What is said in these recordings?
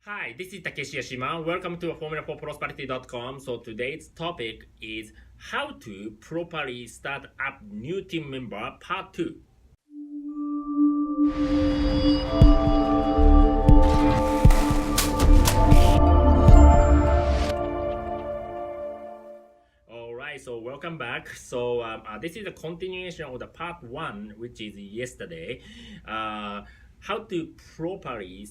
Hi, this is Takeshi Yashima. Welcome to Formula4Prosperity.com. So today's topic is how to properly start up new team member part 2. Alright, so welcome back. So this is a continuation of the part 1, which is yesterday. How to properly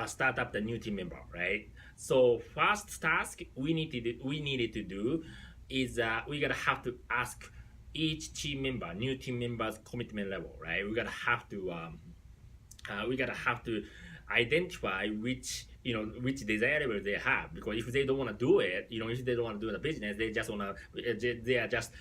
start up the new team member, right? So first task we needed to do is we gotta have to ask each team member, new team members commitment level, right? We gotta have to identify which desirable they have, because if they don't want to do it, if they don't want to do the business, they just want to they are just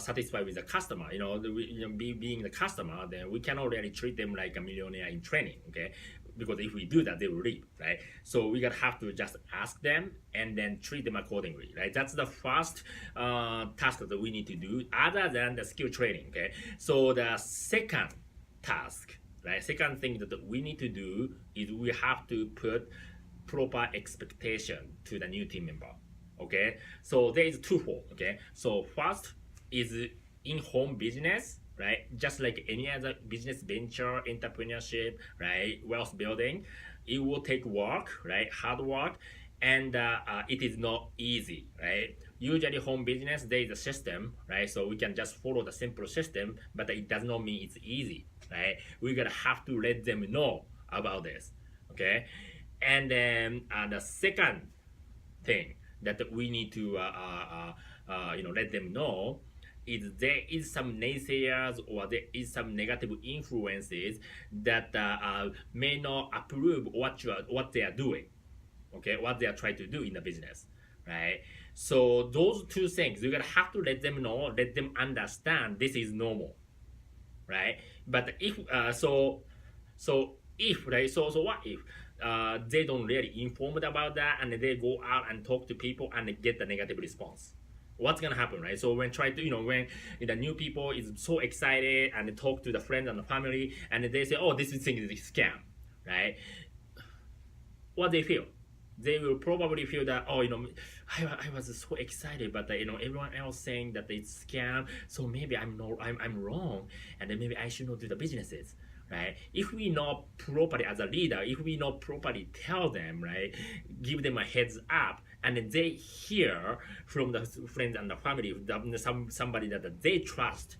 satisfied with the customer, being the customer, then we cannot really treat them like a millionaire in training, okay? Because if we do that, they will leave, right? So we gotta have to just ask them and then treat them accordingly, right? That's the first task that we need to do, other than the skill training, okay? So the second task, right? Second thing that we need to do is we have to put proper expectation to the new team member. Okay, so there is twofold. Okay, so first is in-home business, right? Just like any other business venture, entrepreneurship, right? Wealth building, it will take work, right? Hard work, and it is not easy, right? Usually home business, there is a system, right? So we can just follow the simple system, but it does not mean it's easy, right? We gotta have to let them know about this, okay? And then the second thing that we need to let them know is there is some naysayers or there is some negative influences that may not approve what they are doing, okay, what they are trying to do in the business, right? So those two things you're gonna have to let them know, let them understand this is normal, right? But if if, right, so what if they don't really informed about that and they go out and talk to people and they get the negative response? What's gonna happen, right? So when try to when the new people is so excited and they talk to the friends and the family and they say, oh, this thing is a scam, right? What they feel, they will probably feel that, oh, I was so excited, but everyone else saying that it's scam, so maybe I'm wrong, and then maybe I should not do the businesses, right? If we not properly, as a leader, if we not properly tell them, right, give them a heads up, and then they hear from the friends and the family, somebody that they trust,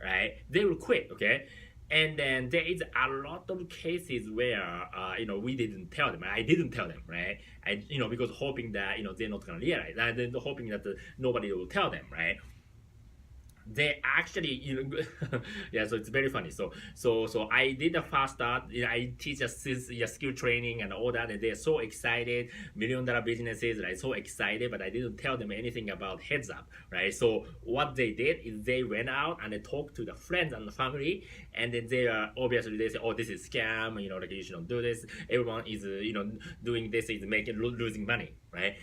right, they will quit, okay? And then there is a lot of cases where we didn't tell them. I didn't tell them, right? Because hoping that they're not gonna realize, they're hoping that nobody will tell them, right? They actually yeah, so it's very funny. So I did the fast start. I teach a skill training and all that, and they're so excited, $1 million businesses, right? So excited, but I didn't tell them anything about heads up, right? So what they did is they went out and they talked to the friends and the family, and then they are obviously, they say, oh, this is scam, like you shouldn't do this, everyone is doing this is losing money, right?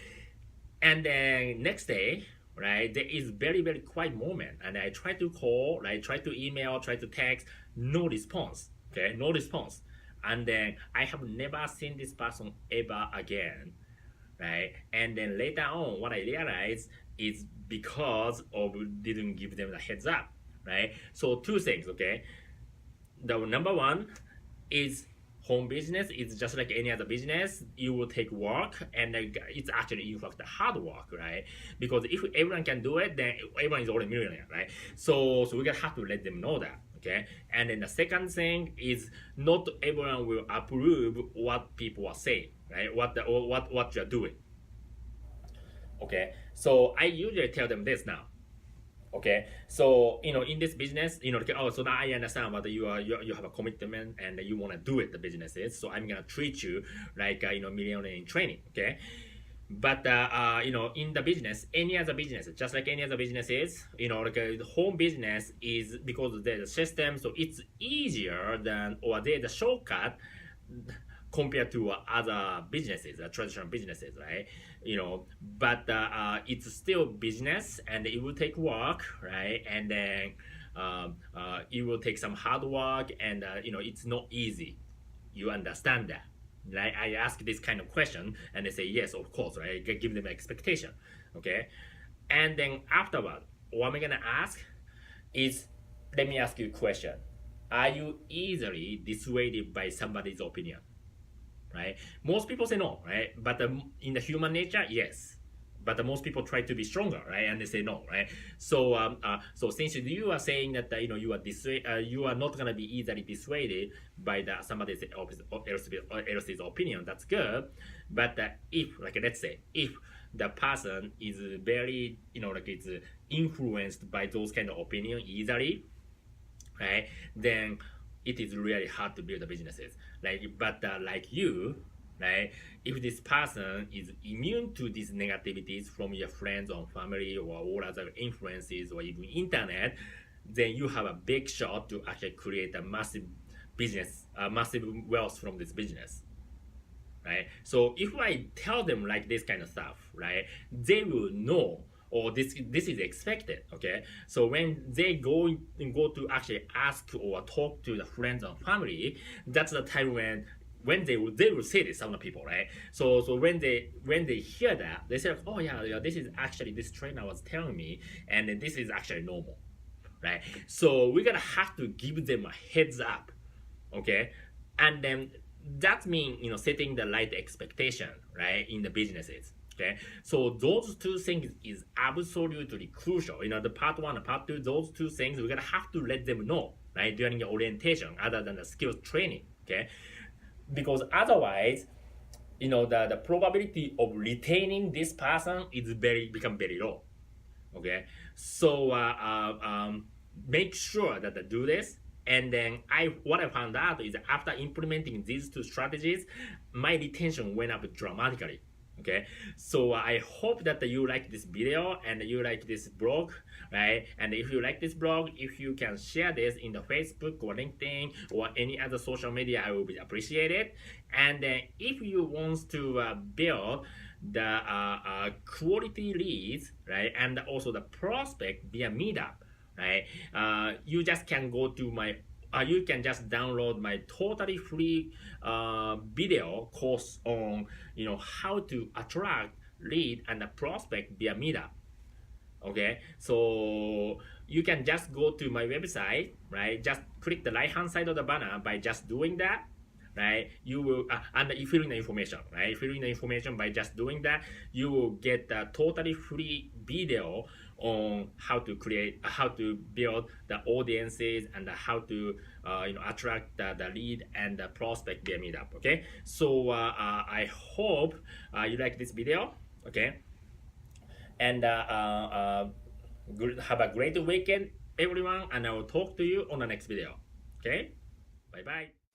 And then next day, right, there is very, very quiet moment, and I try to call, I try to email, try to text, no response, okay, no response. And then I have never seen this person ever again, right? And then later on, what I realized is because of didn't give them the heads up, right? So two things, okay? The number one is home business is just like any other business. You will take work, and it's actually in fact hard work, right? Because if everyone can do it, then everyone is already millionaire, right? So we gonna have to let them know that, okay? And then the second thing is not everyone will approve what people are saying, right? What you're doing, okay? So I usually tell them this now. Okay, so in this business, okay, oh, so now I understand whether you have a commitment and you want to do it, the businesses. So I'm gonna treat you like millionaire in training, okay? But in the business, any other business, just like any other business is, like the home business is because there's a system, so it's easier than, or there's a shortcut compared to other businesses, traditional businesses, right? But it's still business, and it will take work, right? And then it will take some hard work, and it's not easy. You understand that, Right? I ask this kind of question, and they say yes, of course. Right? Give them expectation. Okay, and then afterward, what am I gonna ask is, let me ask you a question. Are you easily dissuaded by somebody's opinion? Right? Most people say no, right? But in the human nature, yes. But most people try to be stronger, right? And they say no, right? So since you are saying that you are not gonna be easily dissuaded by somebody else's opinion, that's good. But if, like, let's say, if the person is very, like, it's influenced by those kind of opinion easily, right? Then it is really hard to build the businesses. Like you, right? If this person is immune to these negativities from your friends or family or all other influences or even internet, then you have a big shot to actually create a massive business, massive wealth from this business. Right? So if I tell them like this kind of stuff, right, they will know, or this is expected. Okay, so when they go to actually ask or talk to the friends and family, that's the time when they will say this, some people, right? So when they hear that, they say, oh yeah, this is actually, this trainer was telling me, and this is actually normal, right? So we're gonna have to give them a heads up. Okay, and then that means, setting the right expectation, right, in the businesses. Okay, so those two things is absolutely crucial. The part one and part two, those two things we're gonna have to let them know, right, during the orientation, other than the skills training. Okay, because otherwise, the probability of retaining this person is become very low. Okay, so make sure that they do this. And then what I found out is that after implementing these two strategies, my retention went up dramatically. Okay, so I hope that you like this video and you like this blog, right? And if you like this blog, if you can share this in the Facebook or LinkedIn or any other social media, I will be appreciated. And then if you want to build the quality leads, right, and also the prospect via Meetup, right, you just can go to my you can just download my totally free video course on how to attract lead and a prospect via Meetup. Okay, so you can just go to my website, right? Just click the right hand side of the banner. By just doing that, right, you will and you fill in the information, right? Fill in the information. By just doing that, you will get a totally free video on how to build the audiences and how to attract the lead and the prospect via Meetup. Okay, so I hope you like this video. Okay, and have a great weekend, everyone, and I will talk to you on the next video. Okay, bye bye.